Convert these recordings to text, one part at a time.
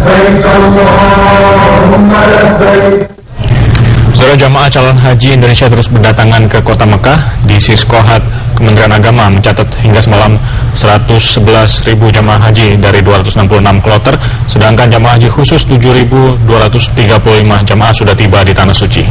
لبيك اللهم لبيك. Saudara, jamaah calon haji Indonesia terus berdatangan ke kota Mekah. Di Siskohat, Kementerian Agama mencatat hingga semalam 111.000 jamaah haji dari 266 kloter, sedangkan jamaah haji khusus 7.235 jamaah sudah tiba di Tanah Suci.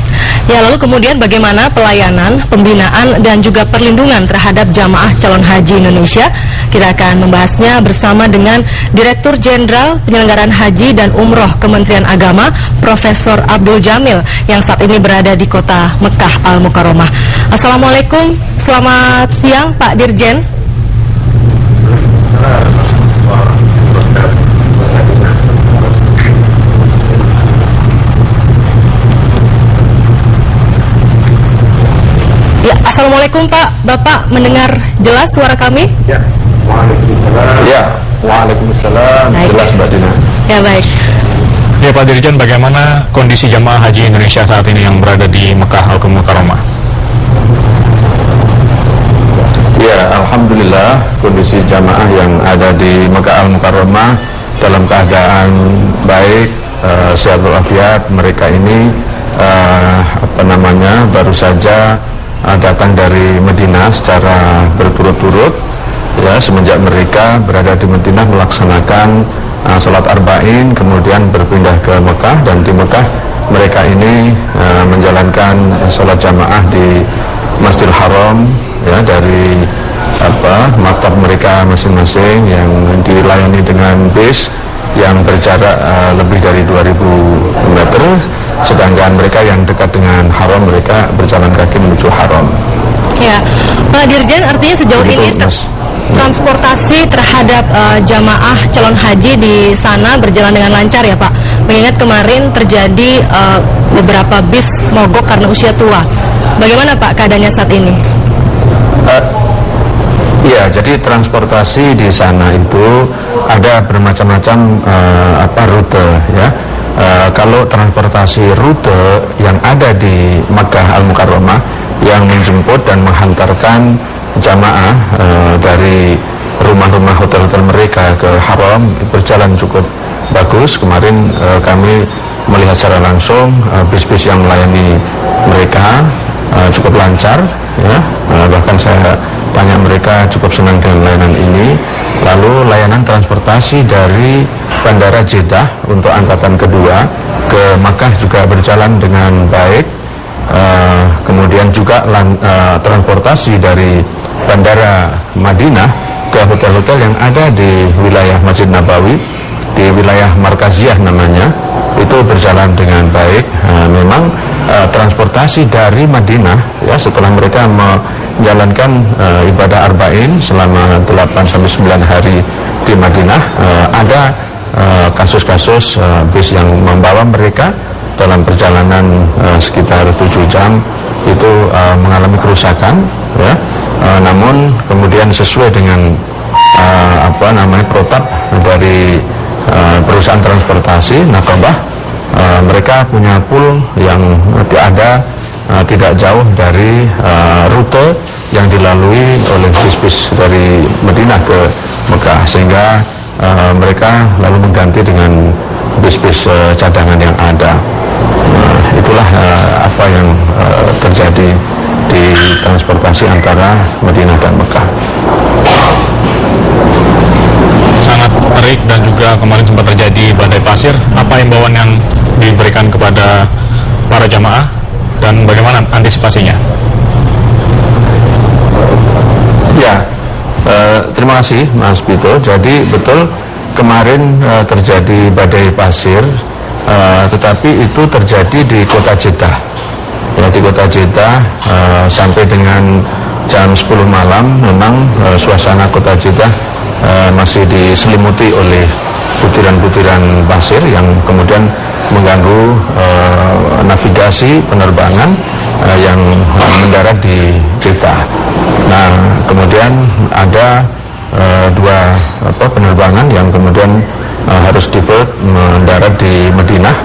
Ya, lalu kemudian bagaimana pelayanan, pembinaan, dan juga perlindungan terhadap jamaah calon haji Indonesia? Kita akan membahasnya bersama dengan Direktur Jenderal Penyelenggaraan Haji dan Umroh Kementerian Agama, Profesor Abdul Jamil, yang saat ini berada di kota Mekah Al-Mukarramah. Assalamualaikum, selamat siang Pak Dirjen. Ya, assalamualaikum Pak. Bapak mendengar jelas suara kami? Ya, waalaikumsalam. Ya, waalaikumsalam. Jelas Mbak Dina. Ya, baik. Ya Pak Dirjen, bagaimana kondisi jamaah haji Indonesia saat ini yang berada di Mekah Al-Mukarramah? Ya, alhamdulillah kondisi jamaah yang ada di Mekah Al-Mukarramah dalam keadaan baik, sehat walafiat. Mereka ini baru saja datang dari Madinah secara berturut-turut, ya, semenjak mereka berada di Madinah melaksanakan sholat arba'in, kemudian berpindah ke Mekah, dan di Mekah mereka ini menjalankan sholat jamaah di Masjidil Haram, ya, dari maktab mereka masing-masing yang dilayani dengan bis yang berjarak lebih dari 2000 meter, sedangkan mereka yang dekat dengan haram mereka berjalan kaki menuju haram. Ya, Pak Dirjen, artinya sejauh ini transportasi terhadap jamaah calon haji di sana berjalan dengan lancar ya Pak? Mengingat kemarin terjadi beberapa bis mogok karena usia tua. Bagaimana Pak keadaannya saat ini? Ya, jadi transportasi di sana itu ada bermacam-macam rute, ya. Kalau transportasi rute yang ada di Makkah Al-Mukarramah yang menjemput dan menghantarkan jamaah dari rumah-rumah hotel-hotel mereka ke haram berjalan cukup bagus. Kemarin kami melihat secara langsung bis-bis yang melayani mereka cukup lancar, ya. Bahkan saya tanya mereka cukup senang dengan layanan ini. Lalu layanan transportasi dari Bandara Jeddah untuk angkatan kedua ke Makkah juga berjalan dengan baik. Kemudian juga transportasi dari Bandara Madinah ke hotel-hotel yang ada di wilayah Masjid Nabawi, di wilayah Markaziyah namanya, itu berjalan dengan baik. Memang transportasi dari Madinah, ya, setelah mereka menjalankan ibadah arba'in selama 8-9 hari di Madinah, ada kasus-kasus bis yang membawa mereka dalam perjalanan sekitar 7 jam itu mengalami kerusakan, ya. Namun kemudian sesuai dengan protap dari perusahaan transportasi Nakabah, mereka punya pool yang tidak jauh dari rute yang dilalui oleh bis-bis dari Madinah ke Mekah, sehingga mereka lalu mengganti dengan bis-bis cadangan yang ada. Itulah apa yang terjadi di transportasi antara Madinah dan Mekah. Sangat terik dan juga kemarin sempat terjadi badai pasir. Apa himbauan yang diberikan kepada para jamaah dan bagaimana antisipasinya? Ya, terima kasih Mas Bito. Jadi betul kemarin terjadi badai pasir, tetapi itu terjadi di kota Jeddah. Ya, di kota Jeddah sampai dengan jam 10 malam memang suasana kota Jeddah masih diselimuti oleh butiran-butiran pasir yang kemudian mengganggu navigasi penerbangan yang mendarat di Jeddah. Nah, kemudian ada dua penerbangan yang kemudian harus divert mendarat di Madinah,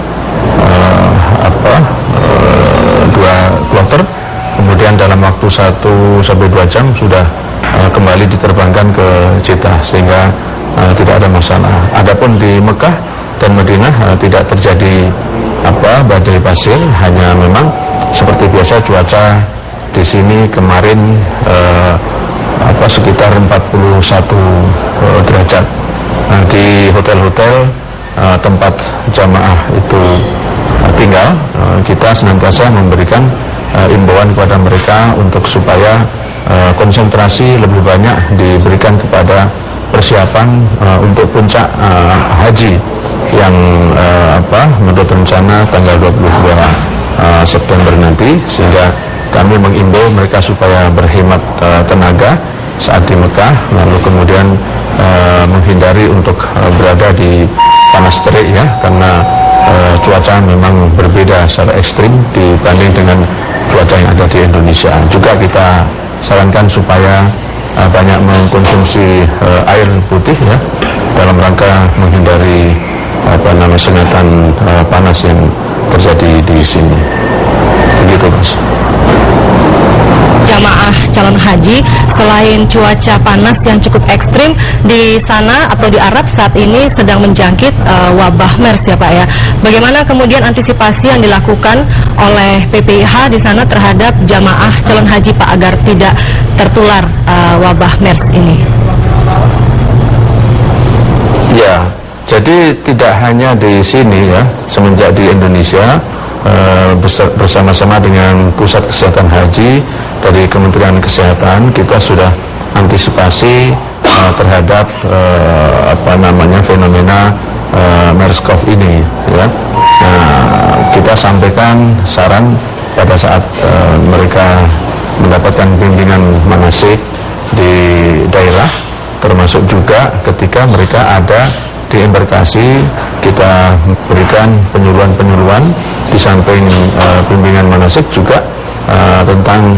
dua kloter, kemudian dalam waktu 1-2 jam sudah kembali diterbangkan ke Jeddah, sehingga tidak ada masalah. Adapun di Mekah dan Madinah tidak terjadi badai pasir, hanya memang seperti biasa cuaca di sini kemarin sekitar 41 derajat. Nah, di hotel-hotel tempat jamaah itu tinggal, kita senantiasa memberikan imbauan kepada mereka untuk supaya konsentrasi lebih banyak diberikan kepada persiapan untuk puncak haji yang menurut rencana tanggal 22 September nanti, sehingga kami mengimbau mereka supaya berhemat tenaga saat di Mekah, lalu kemudian menghindari untuk berada di panas terik ya, karena cuaca memang berbeda secara ekstrim dibanding dengan cuaca yang ada di Indonesia. Juga kita sarankan supaya banyak mengkonsumsi air putih ya, dalam rangka menghindari sengatan panas yang terjadi di sini. Begitu, Mas. Jamaah calon haji, selain cuaca panas yang cukup ekstrim di sana atau di Arab saat ini sedang menjangkit wabah MERS ya Pak ya. Bagaimana kemudian antisipasi yang dilakukan oleh PPIH di sana terhadap jamaah calon haji Pak agar tidak tertular wabah MERS ini? Ya, jadi tidak hanya di sini ya, semenjak di Indonesia bersama-sama dengan Pusat Kesehatan Haji dari Kementerian Kesehatan, kita sudah antisipasi terhadap fenomena MERS-CoV ini ya. Nah, kita sampaikan saran pada saat mereka mendapatkan bimbingan manasik di daerah, termasuk juga ketika mereka ada di embarkasi, kita berikan penyuluhan-penyuluhan di samping bimbingan manasik juga tentang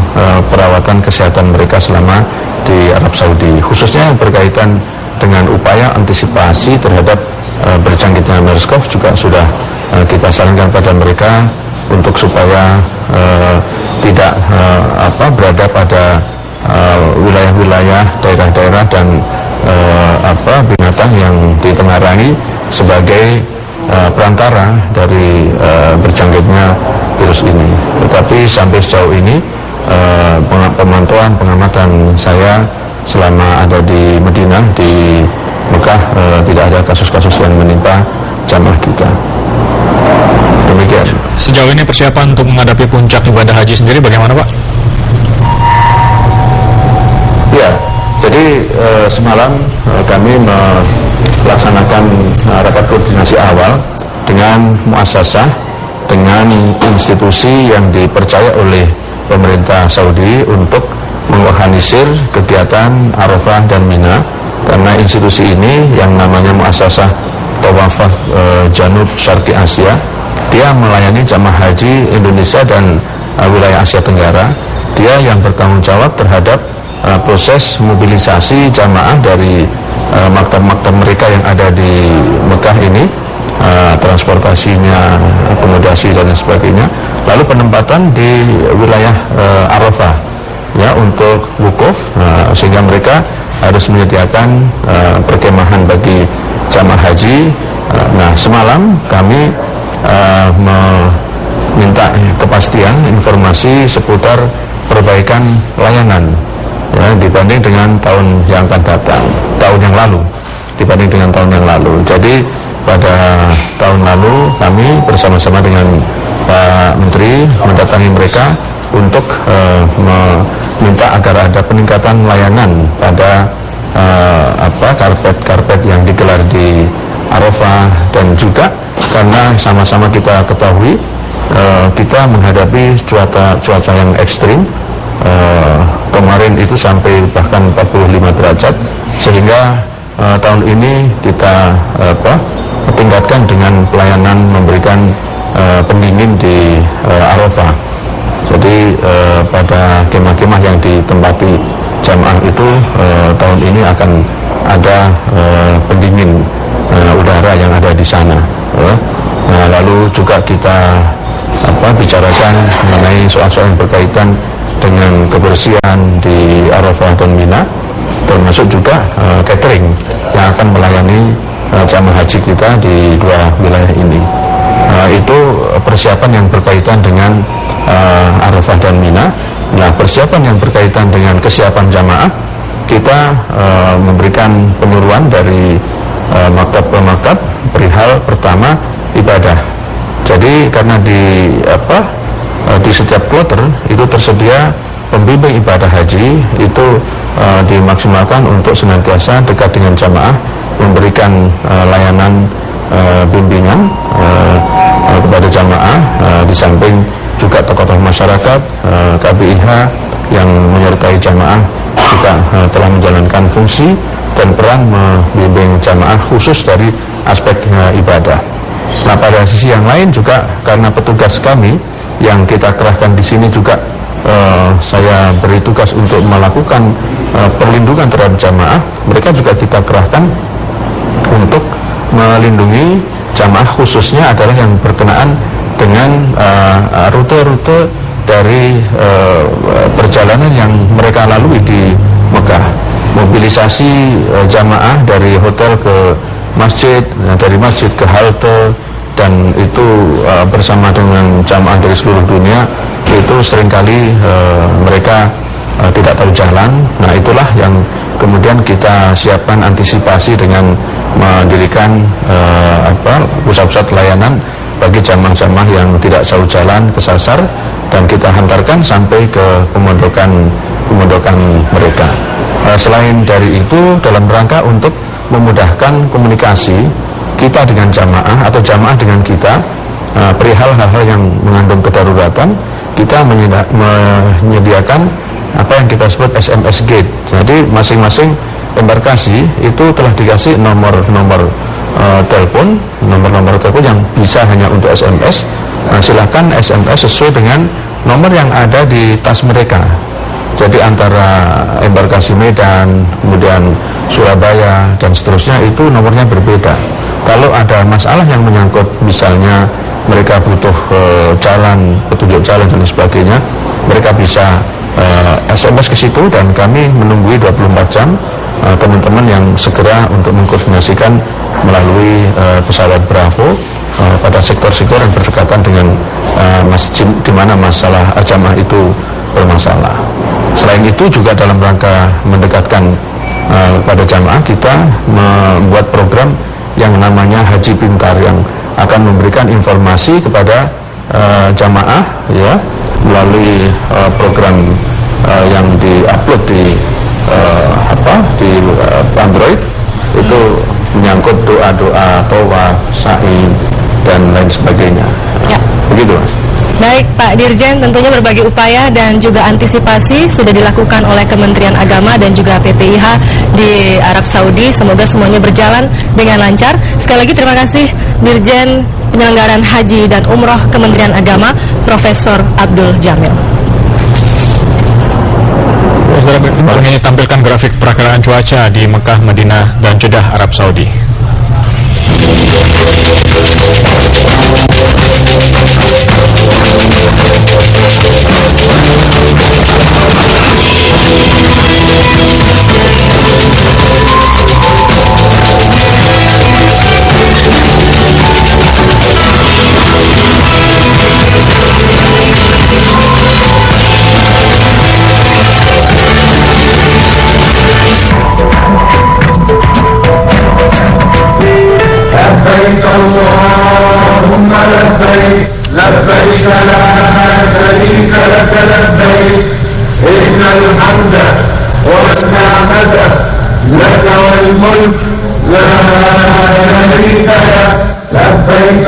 perawatan kesehatan mereka selama di Arab Saudi, khususnya berkaitan dengan upaya antisipasi terhadap berjangkitnya MERS-CoV juga sudah kita sarankan pada mereka untuk supaya tidak berada pada wilayah-wilayah, daerah-daerah dan binatang yang ditengarai sebagai perantara dari berjangkitnya virus ini. Tetapi sampai sejauh ini pemantauan pengamatan saya selama ada di Madinah, di Mekah, tidak ada kasus-kasus yang menimpa jamaah kita. Demikian. Sejauh ini persiapan untuk menghadapi puncak ibadah haji sendiri bagaimana Pak? Ya, jadi semalam kami melaksanakan rapat koordinasi awal dengan muasasah, dengan institusi yang dipercaya oleh pemerintah Saudi untuk mengorganisir kegiatan Arafah dan Mina, karena institusi ini yang namanya muasasah Tawafah Janub Syarqi Asia, dia melayani jamaah haji Indonesia dan wilayah Asia Tenggara. Dia yang bertanggung jawab terhadap proses mobilisasi jamaah dari maktab-maktab mereka yang ada di Mekah ini, transportasinya, akomodasi dan sebagainya, lalu penempatan di wilayah Arafah ya untuk wukuf, sehingga mereka harus menyediakan perkemahan bagi jamaah haji. Nah, semalam kami meminta kepastian informasi seputar perbaikan layanan ya, dibanding dengan tahun yang akan datang, tahun yang lalu, dibanding dengan tahun yang lalu. Jadi pada tahun lalu kami bersama-sama dengan Pak Menteri mendatangi mereka untuk meminta agar ada peningkatan layanan pada karpet-karpet yang digelar di Arafah, dan juga karena sama-sama kita ketahui kita menghadapi cuaca yang ekstrim. Kemarin itu sampai bahkan 45 derajat, sehingga tahun ini kita tingkatkan dengan pelayanan memberikan pendingin di Arafah. Jadi pada kemah-kemah yang ditempati jamaah itu tahun ini akan ada pendingin udara yang ada di sana. Nah, lalu juga kita bicarakan mengenai soal-soal yang berkaitan dengan kebersihan di Arafah dan Mina, termasuk juga catering yang akan melayani jamaah haji kita di dua wilayah ini. Itu persiapan yang berkaitan dengan Arafah dan Mina. Nah, persiapan yang berkaitan dengan kesiapan jamaah, kita memberikan penyuluhan dari maktab ke maktab perihal pertama ibadah. Jadi karena di setiap kloter itu tersedia pembimbing ibadah haji, itu dimaksimalkan untuk senantiasa dekat dengan jamaah, memberikan layanan bimbingan kepada jamaah, di samping juga tokoh-tokoh masyarakat, KBIH yang menyertai jamaah juga telah menjalankan fungsi dan peran membimbing jamaah khusus dari aspek ibadah. Nah, pada sisi yang lain juga karena petugas kami yang kita kerahkan di sini juga saya beri tugas untuk melakukan perlindungan terhadap jamaah, mereka juga kita kerahkan untuk melindungi jamaah, khususnya adalah yang berkenaan dengan rute-rute dari perjalanan yang mereka lalui di Mekah. Mobilisasi jamaah dari hotel ke masjid, dari masjid ke halte, dan itu bersama dengan jamaah dari seluruh dunia, itu seringkali mereka tidak tahu jalan. Nah, itulah yang kemudian kita siapkan antisipasi dengan mendirikan pusat-pusat layanan bagi jamaah-jamaah yang tidak tahu jalan, kesasar, dan kita hantarkan sampai ke pemondokan mereka. Selain dari itu, dalam rangka untuk memudahkan komunikasi kita dengan jamaah atau jamaah dengan kita perihal hal-hal yang mengandung kedaruratan, kita menyediakan apa yang kita sebut SMS gate. Jadi masing-masing embarkasi itu telah dikasih nomor telepon yang bisa hanya untuk SMS. Silakan SMS sesuai dengan nomor yang ada di tas mereka. Jadi antara embarkasi Medan, kemudian Surabaya, dan seterusnya itu nomornya berbeda. Kalau ada masalah yang menyangkut misalnya mereka butuh petunjuk jalan dan sebagainya, mereka bisa SMS ke situ, dan kami menunggui 24 jam teman-teman yang segera untuk mengkoordinasikan melalui pesawat Bravo pada sektor-sektor yang berdekatan dengan masjid di mana masalah jamaah itu bermasalah. Selain itu juga dalam rangka mendekatkan pada jamaah, kita membuat program yang namanya Haji Pintar, yang akan memberikan informasi kepada jamaah ya melalui program yang diupload di Android, itu menyangkut doa-doa, tawaf, sa'i, dan lain sebagainya. Ya. Begitu, Mas. Baik, Pak Dirjen, tentunya berbagai upaya dan juga antisipasi sudah dilakukan oleh Kementerian Agama dan juga PPIH di Arab Saudi. Semoga semuanya berjalan dengan lancar. Sekali lagi terima kasih Dirjen Penyelenggaraan Haji dan Umroh Kementerian Agama, Profesor Abdul Jamil. Ini tampilkan grafik perakiraan cuaca di Mekah, Madinah, dan Jeddah, Arab Saudi. لبيك اللهم لبيك لبيك لا شريك لك لبيك إن الحمد والنعمة لك والملك لا شريك لك لبيك